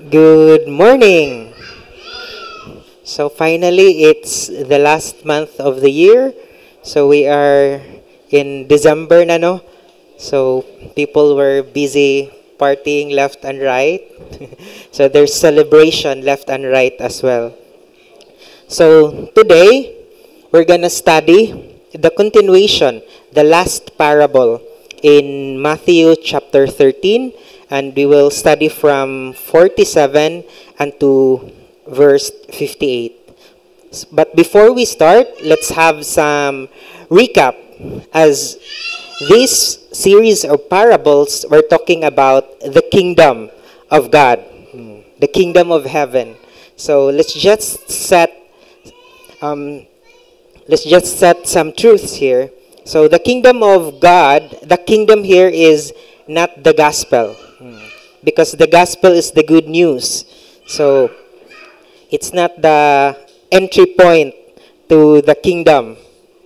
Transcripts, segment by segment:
Good morning. So finally, it's the last month of the year. So we are in December na no. So people were busy partying left and right. So there's celebration left and right as well. So today, we're gonna study the continuation, the last parable in Matthew chapter 13, and we will study from 47 and to verse 58. But before we start, let's have some recap as this series of parables we're talking about the kingdom of God, the kingdom of heaven. So um, let's just set some truths here. So the kingdom of God, the kingdom here is not the gospel, because the gospel is the good news. So it's not the entry point to the kingdom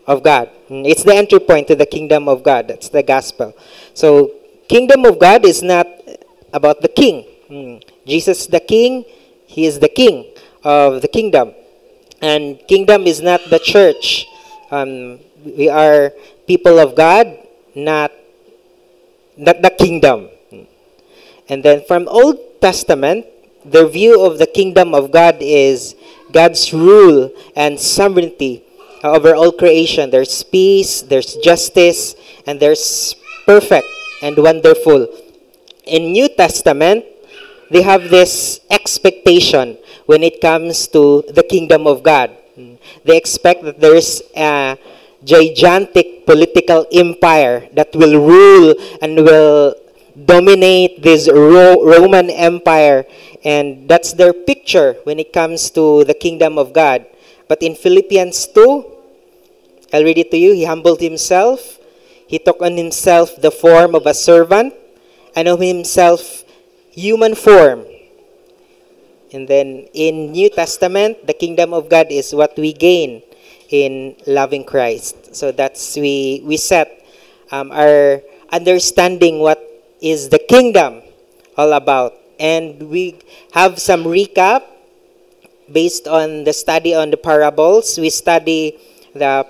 of God. It's the entry point to the kingdom of God. That's the gospel. So kingdom of God is not about the king. Jesus the king, he is the king of the kingdom. And kingdom is not the church. We are people of God, not the kingdom. And then from Old Testament, the view of the kingdom of God is God's rule and sovereignty over all creation. There's peace, there's justice, and there's perfect and wonderful. In New Testament, they have this expectation when it comes to the kingdom of God. They expect that there is a gigantic political empire that will rule and will dominate this Roman Empire. And that's their picture when it comes to the kingdom of God. But in Philippians 2, I'll read it to you. He humbled himself. He took on himself the form of a servant and of himself human form. And then in New Testament, the kingdom of God is what we gain in loving Christ. So that's we set our understanding what is the kingdom all about. And we have some recap based on the study on the parables. We study the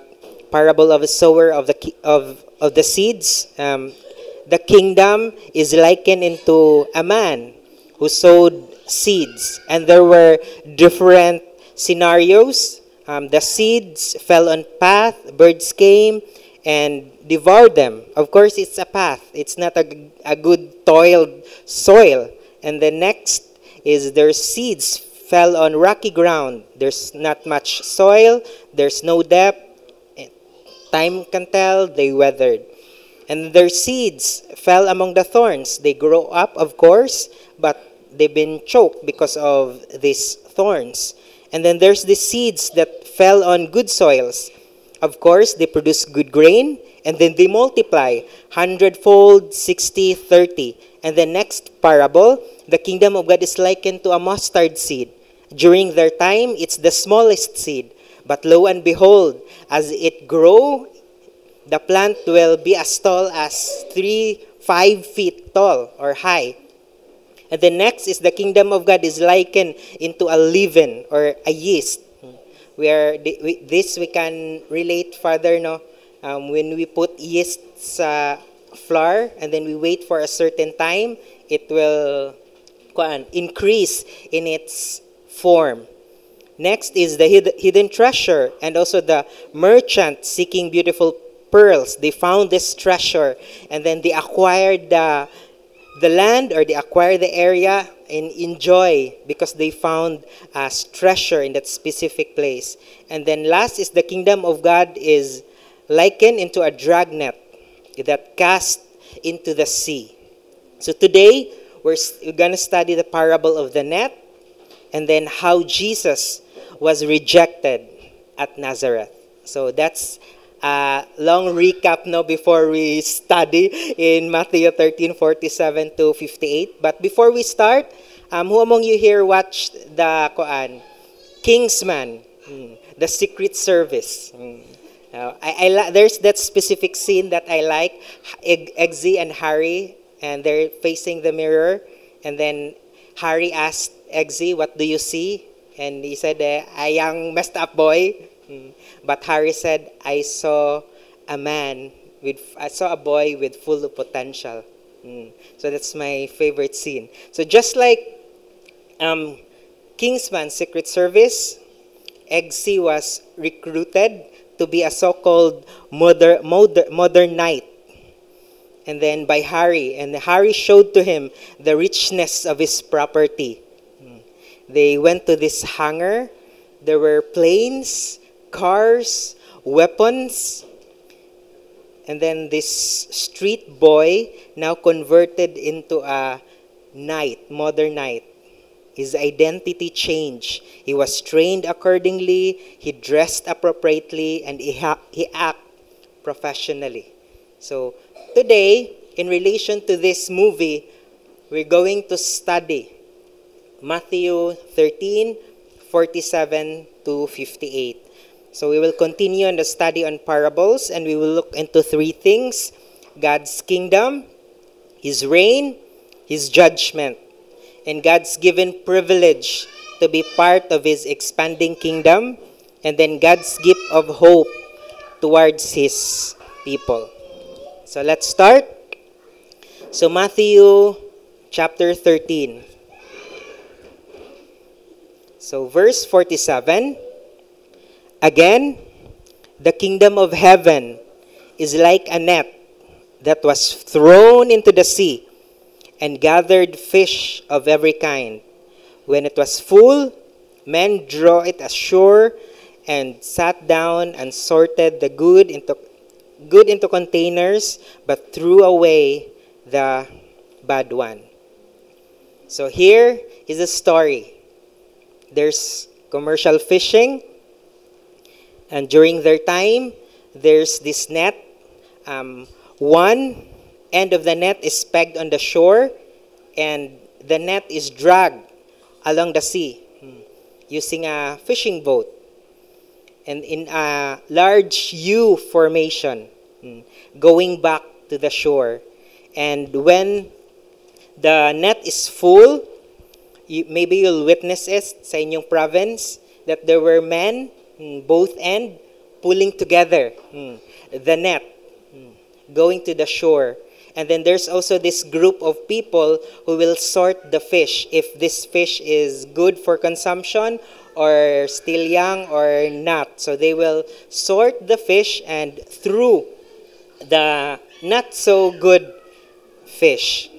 parable of a sower of the seeds. The kingdom is likened into a man who sowed seeds, and there were different scenarios. The seeds fell on path, birds came and devoured them. Of course, it's a path. It's not a good toiled soil. And the next is their seeds fell on rocky ground. There's not much soil. There's no depth. Time can tell, they weathered. And their seeds fell among the thorns. They grow up, of course, but they've been choked because of these thorns. And then there's the seeds that fell on good soils. Of course, they produce good grain, and then they multiply 100-fold, 60, 30. And the next parable, the kingdom of God is likened to a mustard seed. During their time, it's the smallest seed. But lo and behold, as it grow, the plant will be as tall as 5 feet tall or high. And the next is the kingdom of God is likened into a leaven or a yeast. This we can relate further, no? When we put yeast sa flour and then we wait for a certain time, it will increase in its form. Next is the hidden treasure, and also the merchant seeking beautiful pearls. They found this treasure, and then they acquired the land, or they acquired the area and enjoy because they found a treasure in that specific place. And then last is the kingdom of God is likened into a dragnet that cast into the sea. So today we're going to study the parable of the net, and then how Jesus was rejected at Nazareth. So that's a long recap now before we study in Matthew 13:47 to 58. But before we start, who among you here watched the Kingsman, the Secret Service? There's that specific scene that I like. Eggsy and Harry, and they're facing the mirror, and then Harry asked Eggsy, "What do you see?" And he said, "A young messed up boy." But Harry said, I saw a boy with full of potential." So that's my favorite scene. So just like Kingsman Secret Service, Eggsy was recruited to be a so-called modern knight. And then by Harry, and Harry showed to him the richness of his property. They went to this hangar. There were planes, cars, weapons. And then this street boy now converted into a knight, modern knight. His identity changed. He was trained accordingly, he dressed appropriately, and he acted professionally. So today, in relation to this movie, we're going to study Matthew 13:47 to 58. So we will continue on the study on parables, and we will look into three things: God's kingdom, His reign, His judgment, and God's given privilege to be part of His expanding kingdom, and then God's gift of hope towards His people. So let's start. So Matthew chapter 13. So verse 47. "Again, the kingdom of heaven is like a net that was thrown into the sea and gathered fish of every kind. When it was full, men drew it ashore and sat down and sorted the good into containers, but threw away the bad one." So here is a story. There's commercial fishing. And during their time, there's this net. One end of the net is pegged on the shore, and the net is dragged along the sea using a fishing boat. And in a large U formation, going back to the shore. And when the net is full, maybe you'll witness it sa inyong province, that there were men both end pulling together the net going to the shore. And then there's also this group of people who will sort the fish, if this fish is good for consumption or still young or not. So they will sort the fish and throw the not so good fish.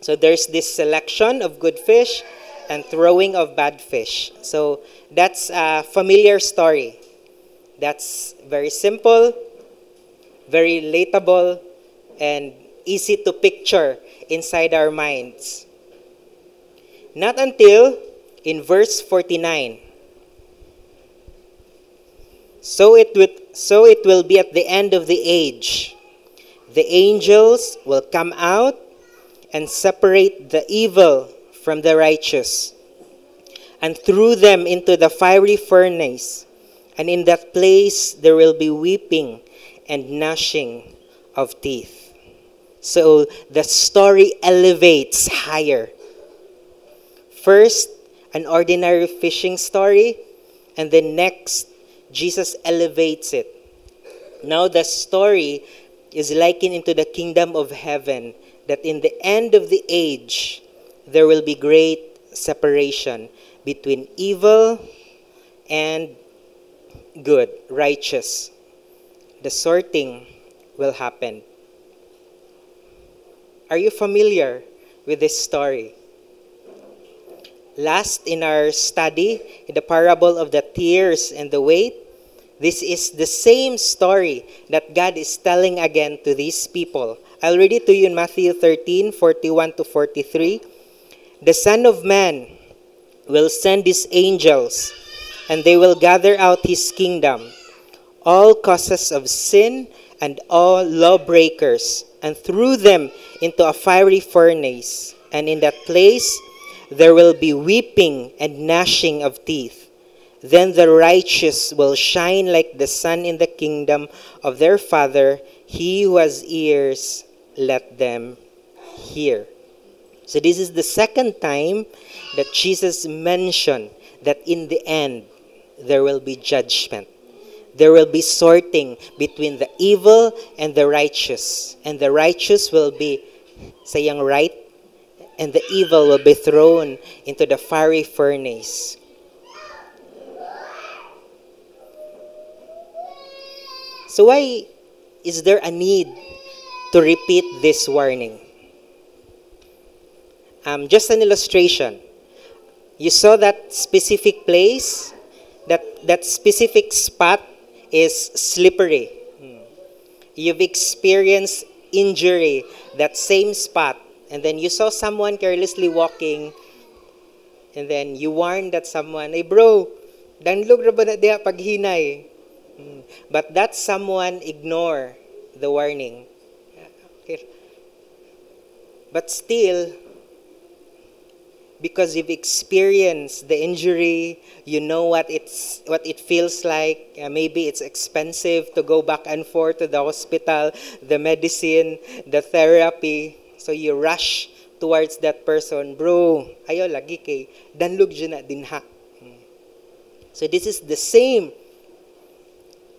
So there's this selection of good fish and throwing of bad fish. So that's a familiar story. That's very simple, very relatable, and easy to picture inside our minds. Not until in verse 49. So it will be at the end of the age. The angels will come out and separate the evil from the righteous, and threw them into the fiery furnace. And in that place there will be weeping and gnashing of teeth. So the story elevates higher. First, an ordinary fishing story, and then next, Jesus elevates it. Now the story is likened into the kingdom of heaven, that in the end of the age, there will be great separation between evil and good, righteous. The sorting will happen. Are you familiar with this story? Last in our study, in the parable of the tears and the weight, this is the same story that God is telling again to these people. I'll read it to you in Matthew 13:41 to 43. "The Son of Man will send his angels, and they will gather out his kingdom, all causes of sin and all lawbreakers, and throw them into a fiery furnace. And in that place there will be weeping and gnashing of teeth. Then the righteous will shine like the sun in the kingdom of their Father. He who has ears, let them hear." So this is the second time that Jesus mentioned that in the end, there will be judgment. There will be sorting between the evil and the righteous. And the righteous will be sayang right, and the evil will be thrown into the fiery furnace. So why is there a need to repeat this warning? Just an illustration. You saw that specific place, that specific spot is slippery. You've experienced injury, that same spot, and then you saw someone carelessly walking, and then you warned that someone, hey bro, danlog ra ba na diha paghinay? But that someone ignore the warning. Okay. But still, because you've experienced the injury, you know what it feels like. Maybe it's expensive to go back and forth to the hospital, the medicine, the therapy. So you rush towards that person. Bro, ayo lagi kay danlog dyan na dinha. So this is the same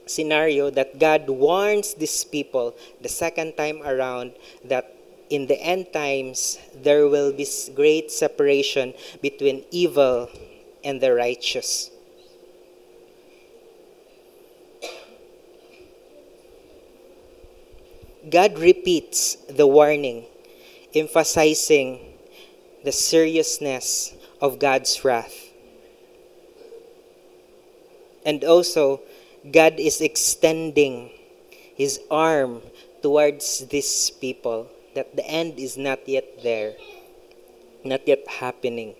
scenario that God warns these people the second time around, that in the end times, there will be great separation between evil and the righteous. God repeats the warning, emphasizing the seriousness of God's wrath. And also, God is extending His arm towards these people, that the end is not yet there, not yet happening.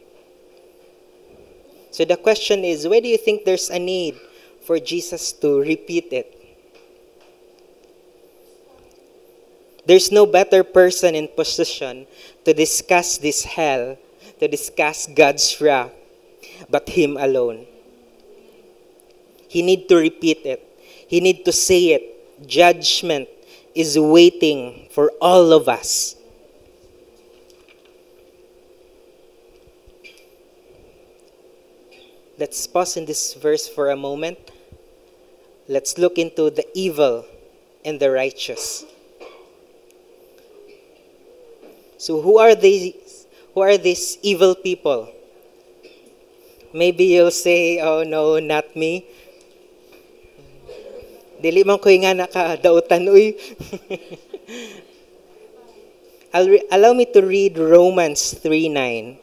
So the question is, why do you think there's a need for Jesus to repeat it? There's no better person in position to discuss this hell, to discuss God's wrath, but Him alone. He need to repeat it. He need to say it. Judgment is waiting for all of us. Let's pause in this verse for a moment. Let's look into the evil and the righteous. So who are these? Who are these evil people? Maybe you'll say, oh no, not me. Dili man ko'y nga nakadautan, uy. Allow me to read Romans 3:9.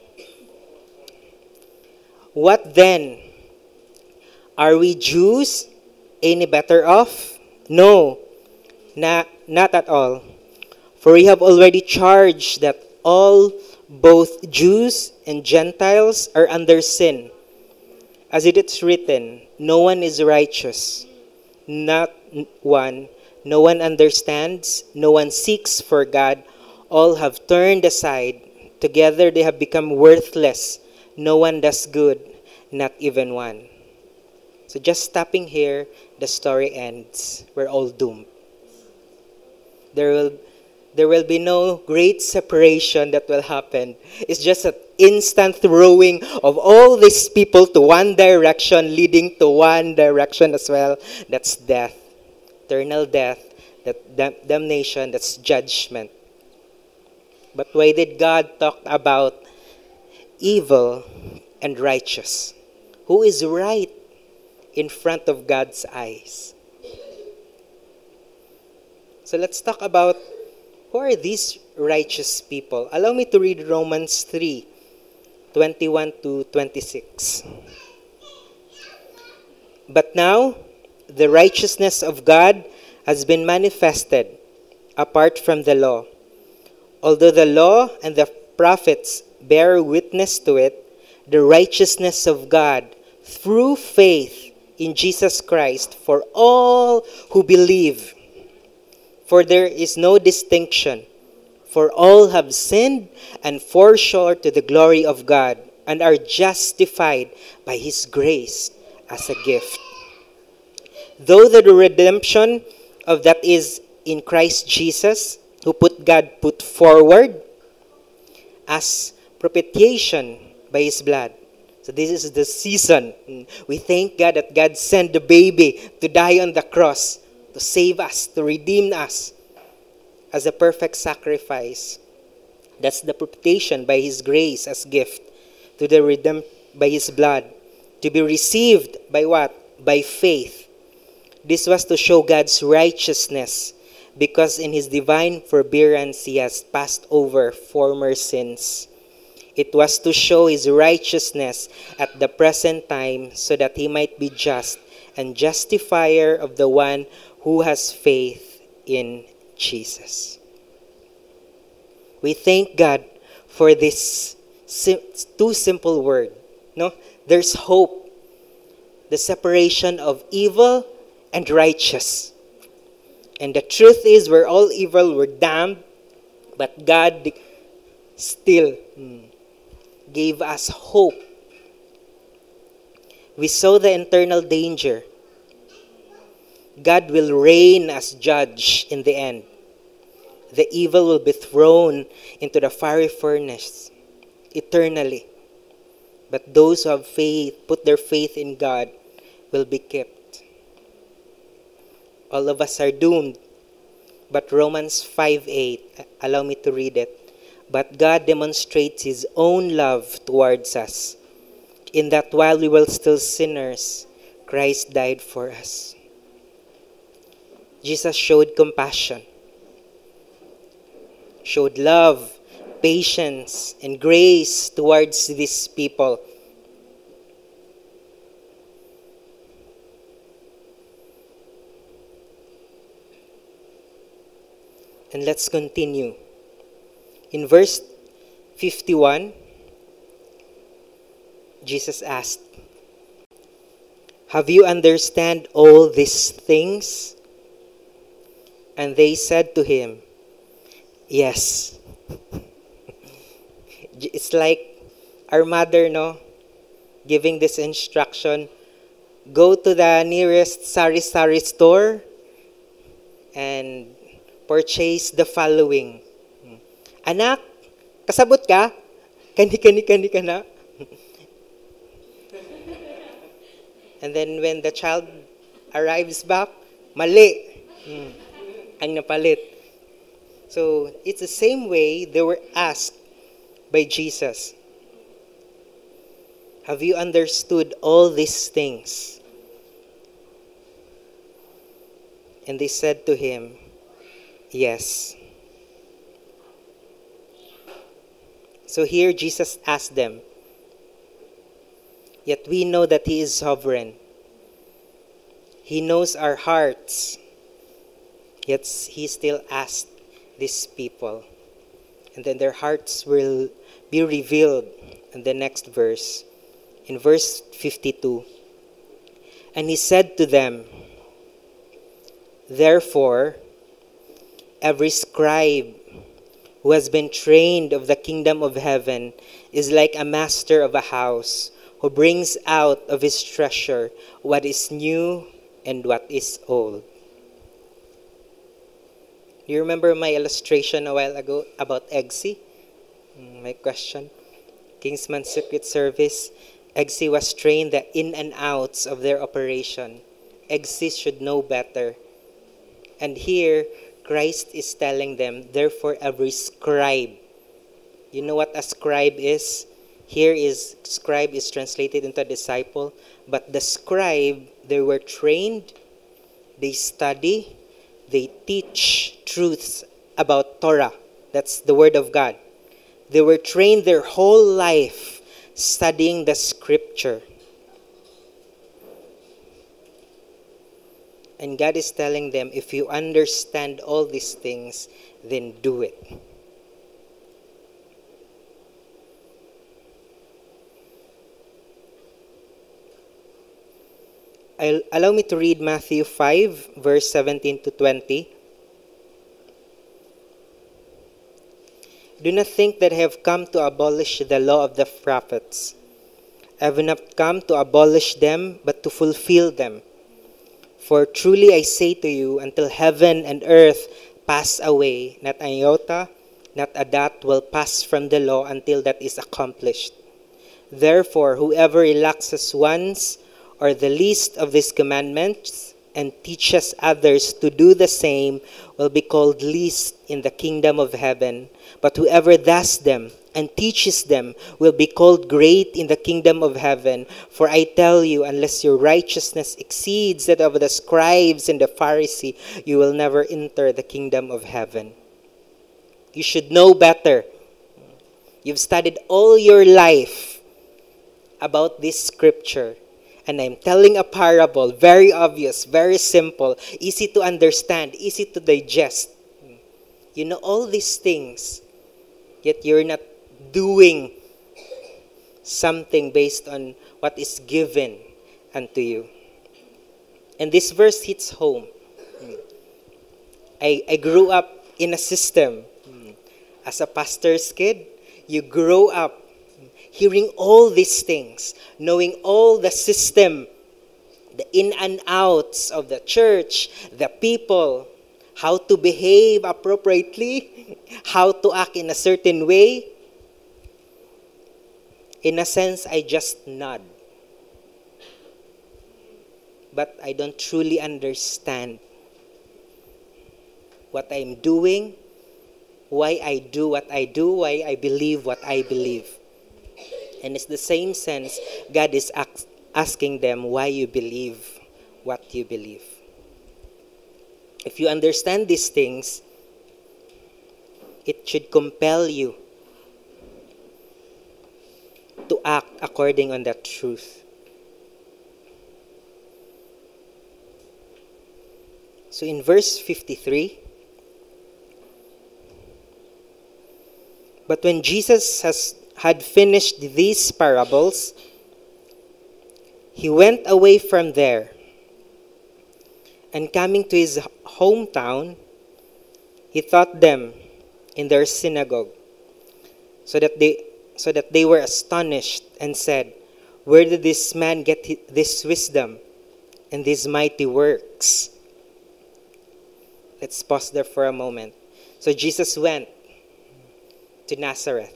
What then? Are we Jews any better off? No, not at all. For we have already charged that all, both Jews and Gentiles, are under sin. As it is written, no one is righteous, not one. No one understands, no one seeks for God. All have turned aside. Together they have become worthless. No one does good, not even one. So just stopping here, the story ends. We're all doomed. There will be no great separation that will happen. It's just an instant throwing of all these people to one direction, leading to one direction as well. That's death. Eternal death, that damnation, that's judgment. But why did God talk about evil and righteous? Who is right in front of God's eyes? So let's talk about who are these righteous people. Allow me to read Romans 3:21 to 26. But now, the righteousness of God has been manifested apart from the law. Although the law and the prophets bear witness to it, the righteousness of God through faith in Jesus Christ for all who believe. For there is no distinction, for all have sinned and fall short to the glory of God, and are justified by His grace as a gift. Though the redemption of that is in Christ Jesus, who God put forward as propitiation by His blood. So this is the season. We thank God that God sent the baby to die on the cross, to save us, to redeem us as a perfect sacrifice. That's the propitiation by His grace as gift to the redeemed by His blood, to be received by what? By faith. This was to show God's righteousness, because in His divine forbearance He has passed over former sins. It was to show His righteousness at the present time, so that He might be just and justifier of the one who has faith in Jesus. We thank God for this two simple word. No, there's hope. The separation of evil and righteous. And the truth is, we're all evil, we're damned, but God still gave us hope. We saw the eternal danger. God will reign as judge in the end. The evil will be thrown into the fiery furnace eternally. But those who have faith, put their faith in God, will be kept. All of us are doomed. But Romans 5:8, allow me to read it. But God demonstrates His own love towards us, in that while we were still sinners, Christ died for us. Jesus showed compassion, showed love, patience, and grace towards these people. And let's continue. In verse 51, Jesus asked, "Have you understand all these things?" And they said to Him, "Yes." It's like our mother, no, giving this instruction: go to the nearest sari-sari store and purchase the following. Anak, kasabot ka? Kani ka na? And then when the child arrives back, mali. Ang napalit. So it's the same way they were asked by Jesus. Have you understood all these things? And they said to Him, yes. So here Jesus asked them, yet we know that He is sovereign. He knows our hearts. Yet He still asked these people. And then their hearts will be revealed in the next verse. In verse 52. And He said to them, therefore, every scribe who has been trained of the kingdom of heaven is like a master of a house who brings out of his treasure what is new and what is old. You remember my illustration a while ago about Eggsy? My question. Kingsman Secret Service. Eggsy was trained the in and outs of their operation. Eggsy should know better. And here, Christ is telling them, therefore every scribe. You know what a scribe is? Here is, scribe is translated into a disciple. But the scribe, they were trained, they study, they teach truths about Torah. That's the word of God. They were trained their whole life studying the scripture. And God is telling them, if you understand all these things, then do it. Allow me to read Matthew 5, verse 17 to 20. Do not think that I have come to abolish the law of the prophets. I have not come to abolish them, but to fulfill them. For truly I say to you, until heaven and earth pass away, not an iota, not a dot will pass from the law until that is accomplished. Therefore, whoever relaxes once or the least of these commandments and teaches others to do the same will be called least in the kingdom of heaven. But whoever does them and teaches them will be called great in the kingdom of heaven. For I tell you, unless your righteousness exceeds that of the scribes and the Pharisees, you will never enter the kingdom of heaven. You should know better. You've studied all your life about this scripture. And I'm telling a parable, very obvious, very simple, easy to understand, easy to digest. You know all these things, yet you're not doing something based on what is given unto you. And this verse hits home. I grew up in a system. As a pastor's kid, you grow up hearing all these things, knowing all the system, the in and outs of the church, the people, how to behave appropriately, how to act in a certain way. In a sense, I just nod. But I don't truly understand what I'm doing, why I do what I do, why I believe what I believe. And it's the same sense God is asking them why you believe what you believe. If you understand these things, it should compel you to act according on that truth. So in verse 53, but when Jesus had finished these parables, he went away from there, and coming to his hometown, he taught them in their synagogue, so that they were astonished and said, "Where did this man get this wisdom and these mighty works?" Let's pause there for a moment. So Jesus went to Nazareth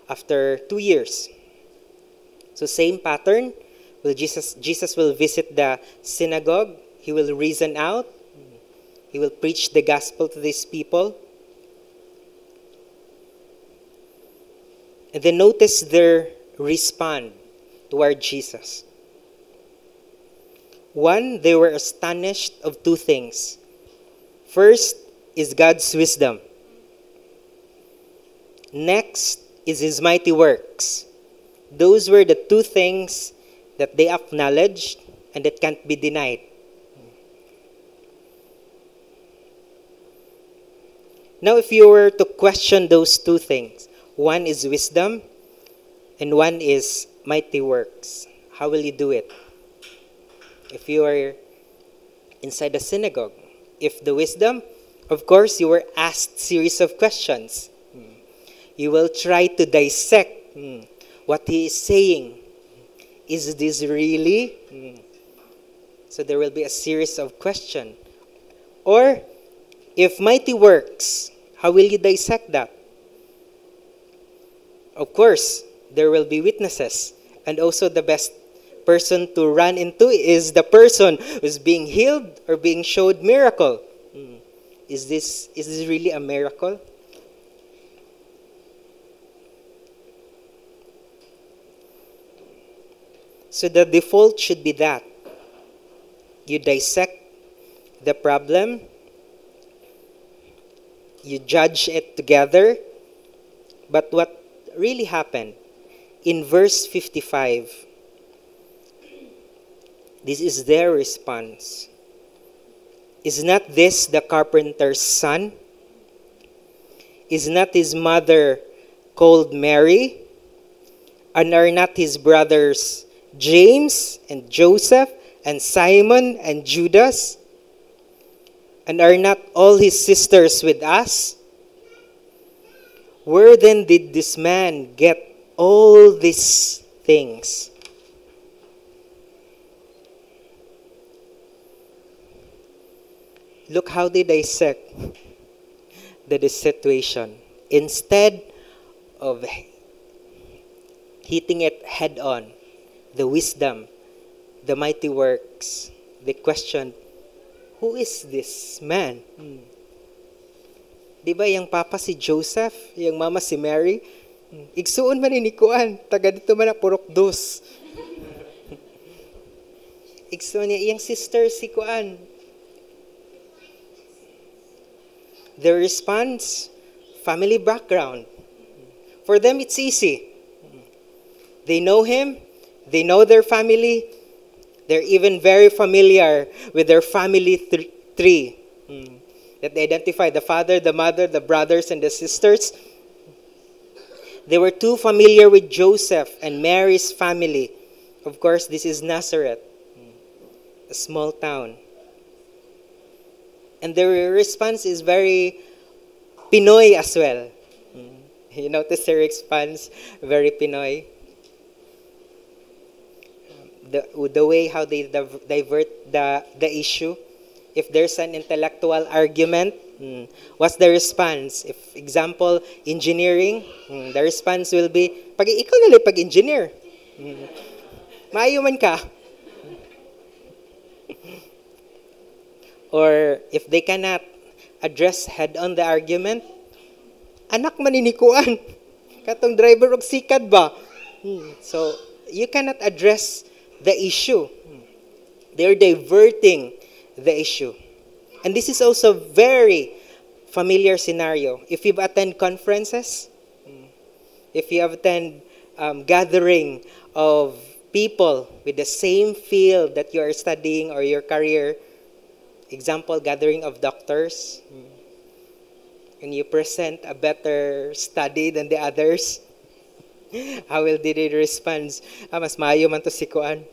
after 2 years. So same pattern. Jesus will visit the synagogue. He will reason out. He will preach the gospel to these people. And then notice their response toward Jesus. One, they were astonished of two things. First is God's wisdom. Next is his mighty works. Those were the two things that they acknowledged and that can't be denied. Now, if you were to question those two things, one is wisdom and one is mighty works, how will you do it? If you are inside the synagogue, if the wisdom, of course, you were asked series of questions. You will try to dissect what he is saying. Is this really? So there will be a series of questions. Or, if mighty works, how will you dissect that? Of course, there will be witnesses. And also the best person to run into is the person who's being healed or being showed miracle. Is this really a miracle? So the default should be that. You dissect the problem. You judge it together. But what really happened? In verse 55, this is their response. Is not this the carpenter's son? Is not his mother called Mary? And are not his brothers James and Joseph and Simon and Judas? And are not all his sisters with us? Where then did this man get all these things? Look how they dissect the situation. Instead of hitting it head on, the wisdom, the mighty works, they questioned, who is this man? Di ba yung papa si Joseph, yung mama si Mary? Igsuon man ni Kuan, taga dito man na purok dos. Igsuon niya, yung sister si Kuan. Their response, family background. For them, it's easy. They know him, they know their family, they're even very familiar with their family tree. That they identify the father, the mother, the brothers, and the sisters. They were too familiar with Joseph and Mary's family. Of course, this is Nazareth, a small town. And their response is very Pinoy as well. You notice their response, very Pinoy. The way how they divert the issue. If there's an intellectual argument, what's the response? If, example, engineering, the response will be, ikaw na lang pag-engineer. Maayo man ka. Or if they cannot address head-on the argument, anak maninikuan. Katong driver og sikad ba? So, you cannot address the issue. They're diverting the issue. And this is also very familiar scenario. If you've attended conferences, if you have attended gathering of people with the same field that you are studying or your career, example, gathering of doctors, and you present a better study than the others, how will they respond? Mas maayo man to si Kuan.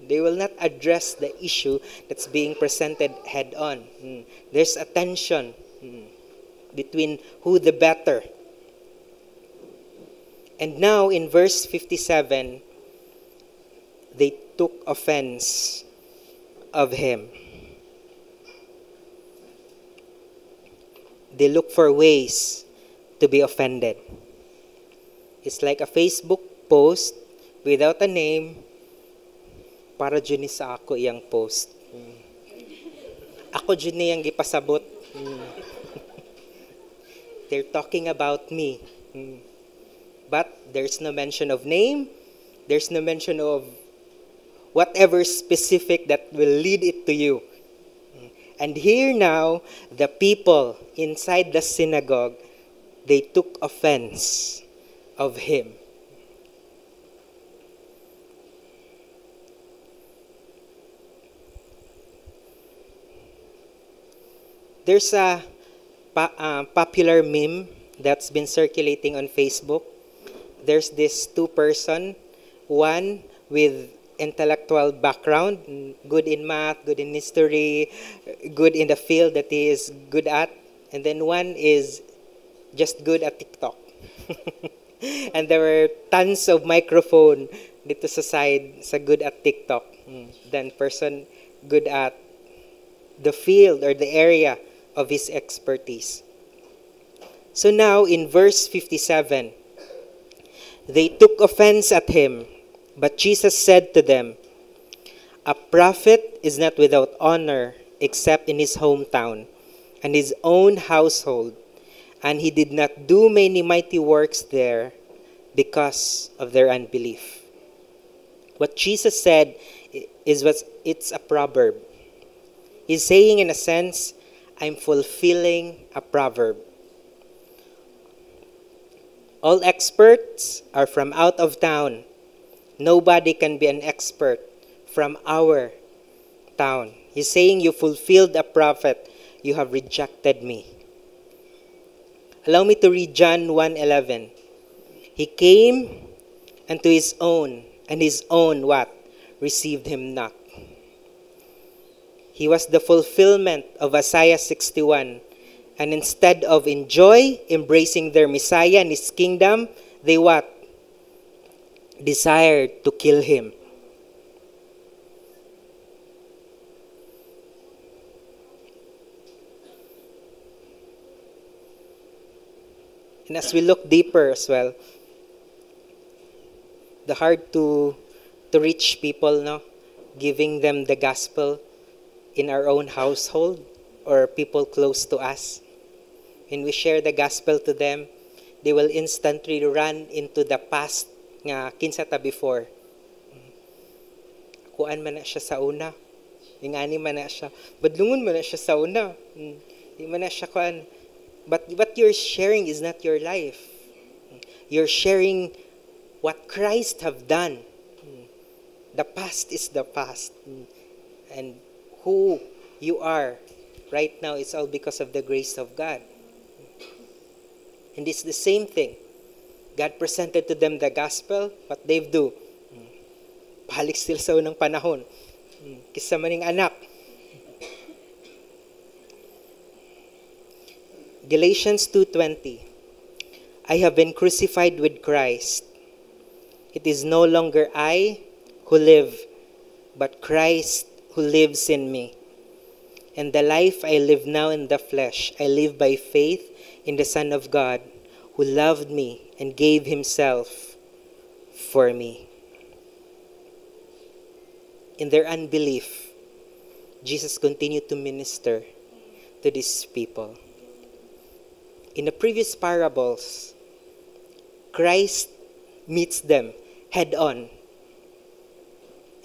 They will not address the issue that's being presented head on. There's a tension between who the better. And now in verse 57, they took offense of him. They look for ways to be offended. It's like a Facebook post without a name, para dyan sa ako iyang post. Ako dyan niyang gipasabot. They're talking about me. But there's no mention of name. There's no mention of whatever specific that will lead it to you. And here now, the people inside the synagogue, they took offense of him. There's a popular meme that's been circulating on Facebook. There's this two-person, one with intellectual background, good in math, good in history, good in the field that he is good at, and then one is just good at TikTok. And there were tons of microphone dito sa side sa good at TikTok. Then person good at the field or the area of his expertise. So now in verse 57, they took offense at him, but Jesus said to them, "A prophet is not without honor except in his hometown and his own household, and he did not do many mighty works there because of their unbelief." What Jesus said is it's a proverb. He's saying in a sense, I'm fulfilling a proverb. All experts are from out of town. Nobody can be an expert from our town. He's saying you fulfilled a prophet. You have rejected me. Allow me to read John 1:11. He came unto his own, and his own what? Received him not. He was the fulfillment of Isaiah 61. And instead of embracing their Messiah and his kingdom, they what? Desired to kill him. And as we look deeper as well, the hard to reach people, no? Giving them the gospel in our own household or people close to us. When we share the gospel to them, they will instantly run into the past nga kinsa ta before. Kuan man na siya sa una. Ingani man na siya. Badlungon man na siya sa una. Di man na siya kuan. But what you're sharing is not your life. You're sharing what Christ have done. The past is the past. And who you are right now is all because of the grace of God. And it's the same thing. God presented to them the gospel. What they do? Balik sila sa unang panahon. Kisa maning anak. Galatians 2:20. I have been crucified with Christ. It is no longer I who live, but Christ who lives in me. And the life I live now in the flesh, I live by faith in the Son of God, who loved me and gave himself for me. In their unbelief, Jesus continued to minister to these people. In the previous parables, Christ meets them head on.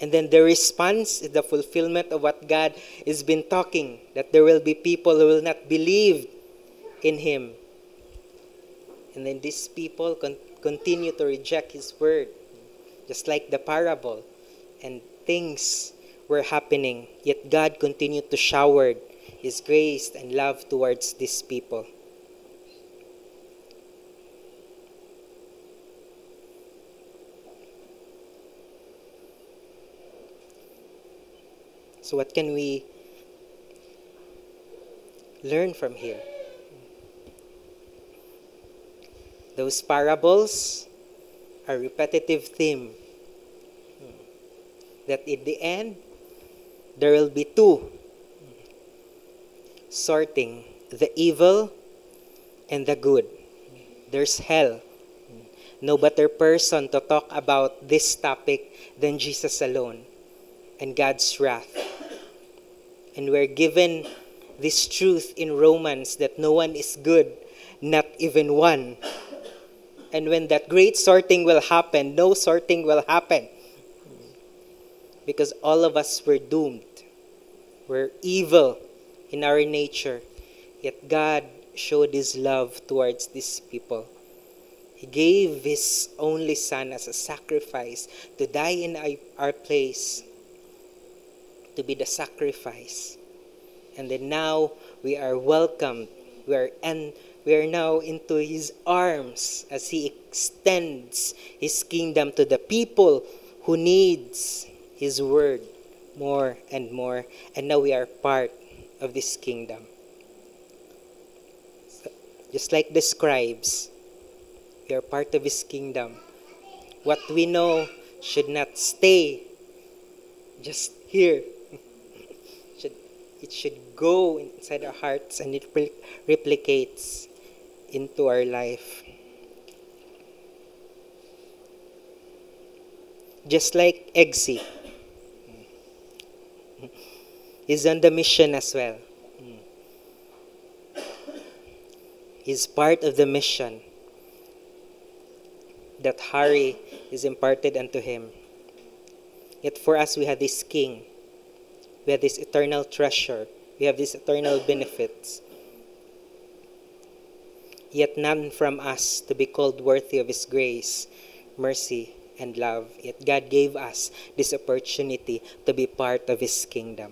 And then the response is the fulfillment of what God has been talking, that there will be people who will not believe in him. And then these people continue to reject his word, just like the parable. And things were happening, yet God continued to shower his grace and love towards these people. So what can we learn from here? Those parables are repetitive theme. That in the end, there will be two sorting, the evil and the good. There's hell. No better person to talk about this topic than Jesus alone and God's wrath. And we're given this truth in Romans that no one is good, not even one. And when that great sorting will happen, no sorting will happen. Because all of us were doomed. We're evil in our nature. Yet God showed his love towards these people. He gave his only son as a sacrifice to die in our place, to be the sacrifice. And then now we are welcomed. We are now into his arms as he extends his kingdom to the people who needs his word more and more. And now we are part of this kingdom. So, just like the scribes, we are part of his kingdom. What we know should not stay just here. It should go inside our hearts and it replicates into our life. Just like Eggsy, he's on the mission as well. He's part of the mission that Hari is imparted unto him. Yet for us, we have this king. We have this eternal treasure. We have these eternal benefits. Yet none from us to be called worthy of his grace, mercy, and love. Yet God gave us this opportunity to be part of his kingdom.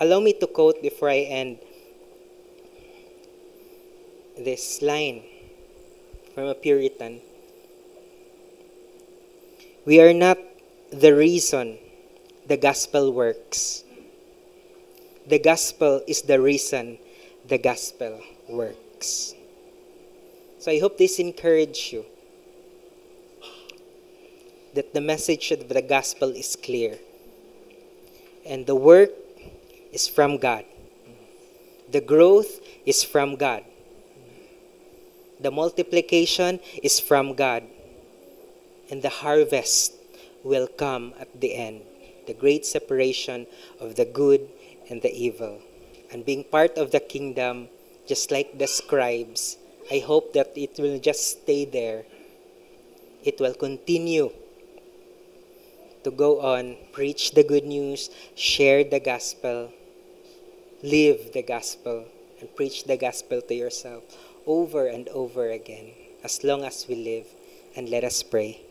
Allow me to quote before I end this line from a Puritan. We are not the reason the gospel works. The gospel is the reason the gospel works. So I hope this encourages you that the message of the gospel is clear. And the work is from God. The growth is from God. The multiplication is from God. And the harvest will come at the end. The great separation of the good and the evil. And being part of the kingdom, just like the scribes, I hope that it will just stay there. It will continue to go on, preach the good news, share the gospel, live the gospel, and preach the gospel to yourself over and over again, as long as we live. And let us pray.